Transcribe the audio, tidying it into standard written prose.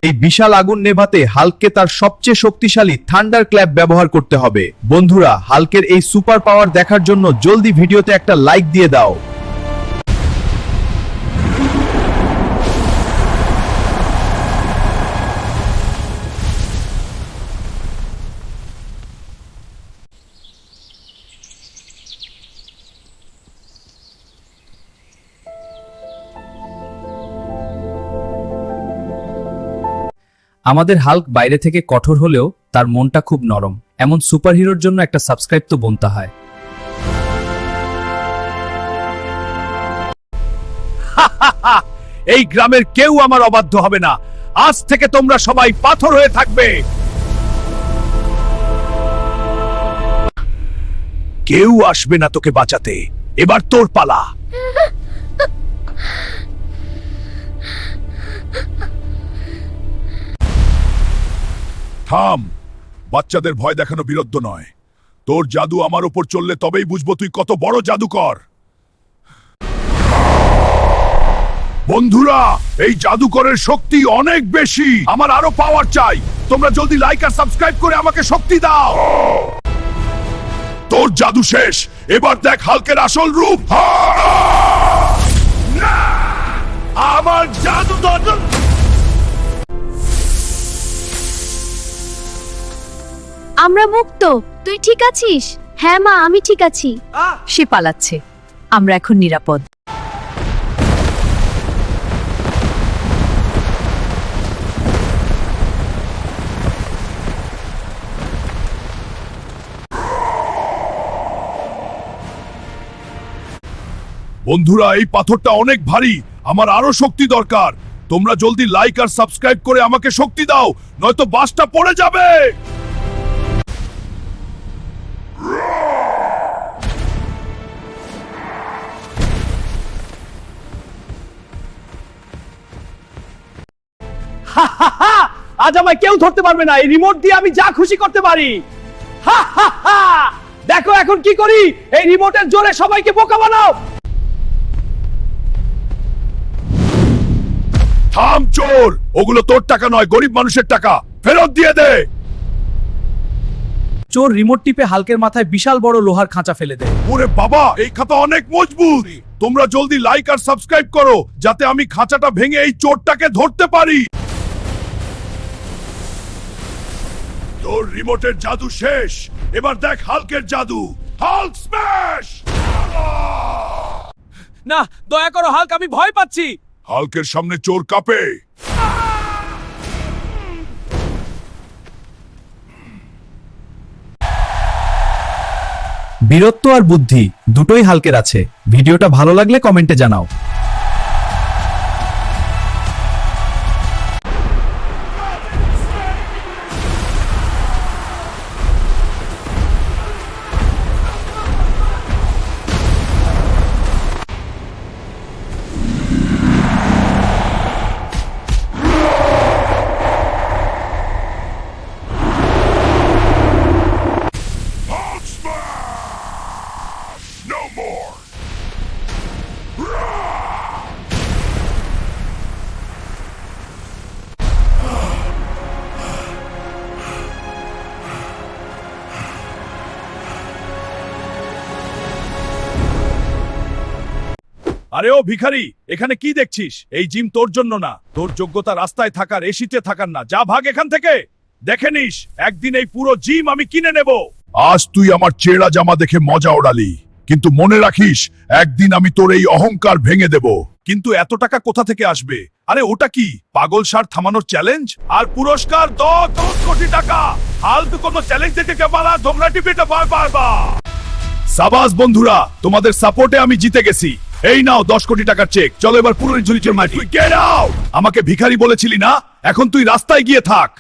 এই বিশাল আগুন নেভাতে হাল্ককে তার সবচেয়ে শক্তিশালী থান্ডার ক্ল্যাপ ব্যবহার করতে হবে। বন্ধুরা, হাল্কের এই সুপার পাওয়ার দেখার জন্য জলদি ভিডিওতে একটা লাইক দিয়ে দাও। আমাদের হাল্ক বাইরে থেকে কঠোর হলেও তার মনটা খুব নরম। এমন সুপারহিরোর জন্য একটা সাবস্ক্রাইব তো বনতে হয়। এই গ্রামের কেউ আমার অবাধ্য হবে না। আজ থেকে তোমরা সবাই পাথর হয়ে থাকবে। কেউ আসবে না তোকে বাঁচাতে। এবার তোর পালা। থাম, বাচ্চাদের ভয় দেখানো বিরুদ্ধ নয়। তোর জাদু আমার উপর চললে তবেই বুঝবো তুই কত বড় জাদুকর। বন্ধুরা, এই জাদুকরের শক্তি অনেক বেশি। আমার আরো পাওয়ার চাই। তোমরা জলদি লাইক আর সাবস্ক্রাইব করে আমাকে শক্তি দাও। তোর জাদু শেষ। এবার দেখ হাল্কের আসল রূপ। আমার জাদু আমরা মুক্ত। তুই ঠিক আছিস? হ্যাঁ মা, আমি ঠিক আছি। সে পালাচ্ছে। আমরা এখন নিরাপদ। বন্ধুরা, এই পাথরটা অনেক ভারী। আমার আরো শক্তি দরকার। তোমরা জলদি লাইক আর সাবস্ক্রাইব করে আমাকে শক্তি দাও, নয়তো বাসটা পড়ে যাবে। আজ আমায় কেউ ধরতে পারবে না। এই রিমোট দিয়ে আমি যা খুশি করতে পারি। দেখো এখন কি করি। এই রিমোটের জোরে সবাইকে বোকা বানাও। থাম চোর, ওগুলো তোর টাকা নয়, গরিব মানুষের টাকা। ফেরত দিয়ে দে। চোর রিমোট টিপে হাল্কের মাথায় বিশাল বড় লোহার খাঁচা ফেলে দেয়। ওরে বাবা, এই খাতা অনেক মজবুত। তোমরা জলদি লাইক আর সাবস্ক্রাইব করো, যাতে আমি খাঁচাটা ভেঙে এই চোরটাকে ধরতে পারি। তোর রিমোটের জাদু শেষ। এবার দেখ হাল্কের জাদু। Hulk smash! না, দয়া করো হাল্ক, আমি ভয় পাচ্ছি। হাল্কের সামনে চোর কাঁপে। বীরত্ব আর বুদ্ধি দুটোই হাল্কের আছে। ভিডিওটা ভালো লাগলে কমেন্টে জানাও। No more! আরে ও ভিখারি, এখানে কি দেখছিস? এই জিম তোর জন্য না। তোর যোগ্যতা রাস্তায় থাকার, এসিতে থাকার না। যা ভাগ এখান থেকে। দেখে নিস, একদিন এই পুরো জিম আমি কিনে নেব। আজ তুই আমার চেড়া জামা দেখে মজা ওড়ালি, কিন্তু মনে রাখিস একদিন আমি তোর এই অহংকার ভেঙে দেব। কিন্তু এত টাকা কোথা থেকে আসবে? আরে ওটা কি পাগল সার থামানোর চ্যালেঞ্জ? আর পুরস্কার 10 কোটি টাকা। হাল্ক কোনো চ্যালেঞ্জ দিতে কে পারা? তোমরা টিভিতে ভয় পারবা। সাবাস বন্ধুরা, তোমাদের সাপোর্টে আমি জিতে গেছি। এই নাও 10 কোটি টাকার চেক। চলো এবার পুরো ঝুলিচের মাটি। Get out! আমাকে ভিখারি বলেছিলি না? এখন তুই রাস্তায় গিয়ে থাক।